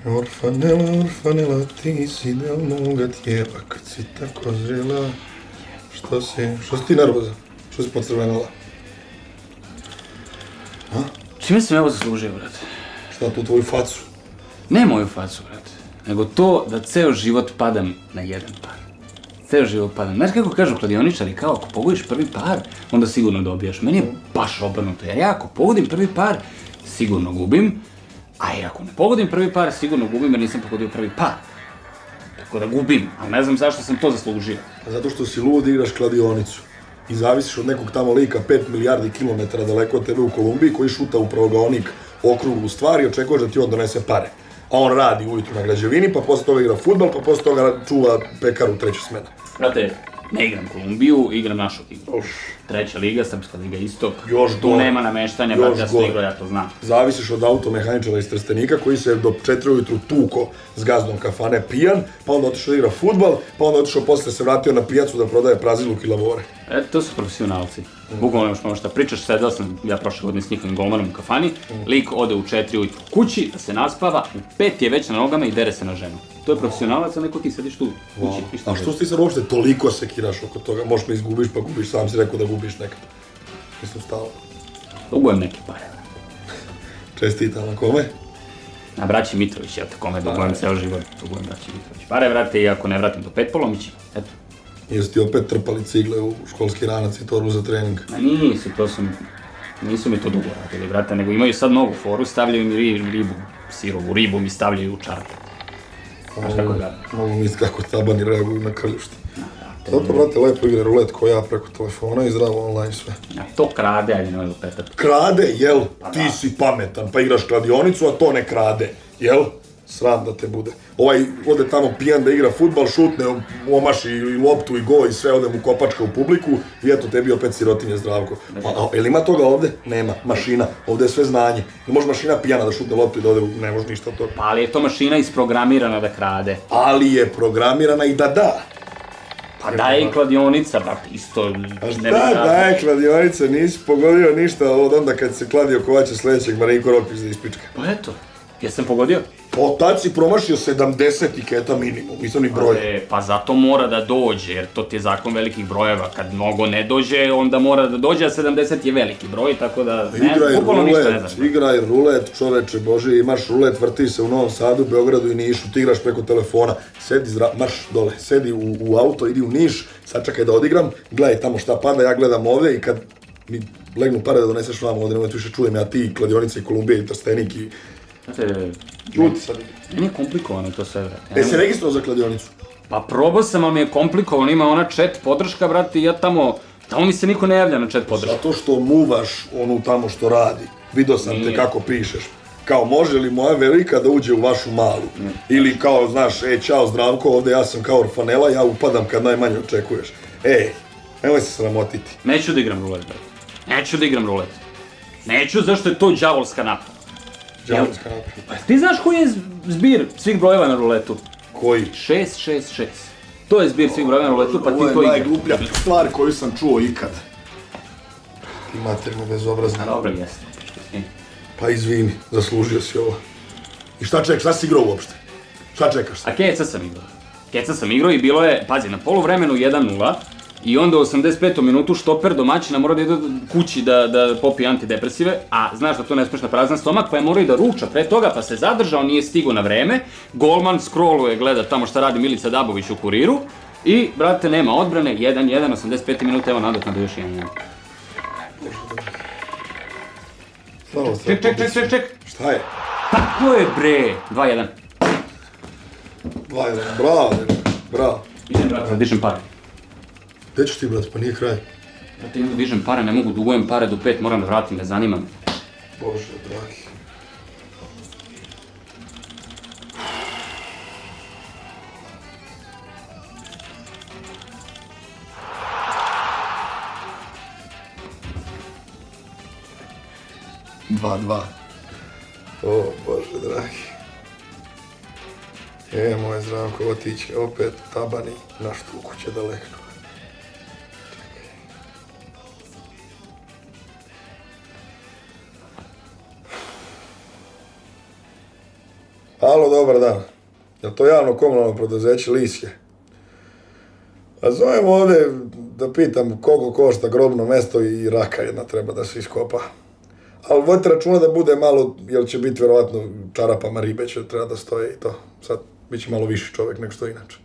Orfanela, orfanela, ti si del moga tijela, kad si tako zrela, što si ti nervoza? Što si pocrvenala? Čime sam evo zaslužio, brate? Šta tu tvoju facu? Ne moju facu, brate, nego to da ceo život padam na jedan par. Ceo život padam. Znaš kako kažu kladioničari, kao ako pogodiš prvi par, onda sigurno dobijaš. Meni je baš obrnuto, jer ja ako pogodim prvi par, sigurno gubim, a i ako ne pogodim prvi par, sigurno gubim jer nisam pogodio prvi par. Tako da gubim, ali ne znam zašto sam to zaslužio. Zato što si lud igraš kladionicu i zavisiš od nekog tamo lika 5 milijardi kilometara daleko od tebe u Kolumbiji koji šuta u pravogaonik okruglu stvar i očekuješ da ti on donese pare. A on radi ujutru na građevini, pa posle toga igra fudbal, pa posle toga čuva pekaru treća smena. Brate, ne igram Kolumbiju, igram našu ligu. Treća liga, Srpska liga Istok. Još tu gore. nema nameštanja, brate, ja sam igrao, ja to znam. Zavisiš od automehaničara iz Trstenika koji se do 4 ujutru tuko s gazdom kafane pijan, pa onda otišao da igra fudbal, pa onda otišao posle se vratio na pijacu da prodaje praziluk i lavore. To su profesionalci. Bukvalno nemaš malo šta pričaš, sedao sam ja prošle godine s njihovim golmanom u kafani, lik ode u 4 ujutru kući, da se naspava, u 5 je već na nogama i dere se na ženu. To je profesionalac, a neko ti sediš tu kući. A što ti sad uopšte toliko sekiraš oko toga? Možeš me izgubiš, pa gubiš, sam si rekao da gubiš nekad. Mislim, stalo. Dugujem neke pare. Čestitam, na kome? Na braći Mitrović, ja tako me dugujem ceo život, dugujem braći Mitrović. Pare vrate i ako ne vratim do 5 polomići, eto. Jesu ti opet trpali cigle u školski ranac i torbu za trening? Nisu, nisu mi to dugo radili, brate, nego imaju sad novu foru, stavljaju mi ribu, sirovu ribu mi stavljaju u čarpe. Znaš kako je gledam? Mogu misliti kako tabani reaguju na krljušti. Zato, brate, lepo igra rulet ko ja preko telefona i zdravo online sve. A to krade, ajde nemoj lupetati. Krade, jel? Ti si pametan, pa igraš kladionicu, a to ne krade, jel? Sram da te bude. Ovaj ode tamo pijan da igra fudbal, šutne, omaši i loptu i go i sve, ode mu kopačka u publiku i eto tebi opet sirotinje Zdravko. A jel ima toga ovde? Nema. Mašina. Ovde je sve znanje. Ne može mašina pijana da šutne loptu i da ode, ne može ništa od toga. Pa ali je to mašina isprogramirana da krade. Ali je programirana i da da. Pa daje i kladionica, brate, isto. A šta daje kladionica? Nisi pogodio ništa od onda kad se kladio kovaća sledećeg Marinko Rokvić za ispička. Pa eto, jesam pogodio? Pa tad si promašio 70 tiketa minimum, nisam ni broj. Pa zato mora da dođe, jer to ti je zakon velikih brojeva. Kad mnogo ne dođe, onda mora da dođe, a 70 je veliki broj, tako da bukvalno ništa ne znam. Igraj rulet, čoveče Bože, imaš rulet, vrti se u Novom Sadu, Beogradu i Nišu, ti igraš preko telefona, sedi marš dole, sedi u auto, idi u Niš, sačekaj da odigram, gledaj tamo šta pada, ja gledam ovde i kad mi legnu pare da doneseš vamo ovde, nemoj tu više čujem ja ti, Kladionica i Kolumbija i Trstenik i... Žuti sad. Meni je komplikovano to sve, brate. Jesi registrovao za kladionicu? Pa probao sam, ali mi je komplikovano, ima ona chat podrška, brate, i ja tamo mi se niko ne javlja na chat podršku. Zato što muvaš onu tamo što radi. Vidio sam te kako pišeš. Kao, može li moja velika da uđe u vašu malu? Ili kao, znaš, čao Zdravko, ovde ja sam kao orfanela, ja upadam kad najmanje očekuješ. Nemoj se sramotiti. Neću da igram rulet, brate. Neću, zašto je to đavolska naprava. Đavolska naprava. Pa ti znaš koji je zbir svih brojeva na ruletu? Koji? 666. To je zbir svih brojeva na ruletu, pa ti to igraš. Ovo je najgluplja stvar koju sam čuo ikad. Ti materno bezobrazno. Dobro, jeste. Pa izvini, zaslužio si ovo. I šta čekaš, šta si igrao uopšte? Šta čekaš? A Keca sam igrao i bilo je, pazi, na poluvremenu 1:0 i onda u 85. minutu štoper domaćina mora da ide kući da popije antidepresive, a znaš da to ne smeš na prazan stomak, pa je morao i da ruča pre toga, pa se zadržao, nije stigao na vreme, golman scrolluje, gleda tamo šta radi Milica Dabović u Kuriru i, brate, nema odbrane, 1:1, 85. minuta, evo nadoknada još 1:1. Ček. Šta je? Tako je, bre! 2:1. 2:1, bravo, bravo. Idem, brate, da dižem pare. Gde ćeš ti, brate, pa nije kraj. Brate, idem da dižem pare, ne mogu, dugujem pare do 5, moram da vratim, ne zanima me. Bože, dragi. O, Bože, dragi. Moje Zdravko, otiće opet tabani na štuku će da legnu. Alo? Halo, dobar dan. Je li to javno komunalno preduzeće Lisje? A zovem ovdje da pitam koliko košta grobno mesto i raka jedna treba da se iskopa. Ali vodite računa da bude malo, jer će biti vjerovatno čarapama ribe će treba da stoje i to. Sad bit će malo više čovjek nego što inače.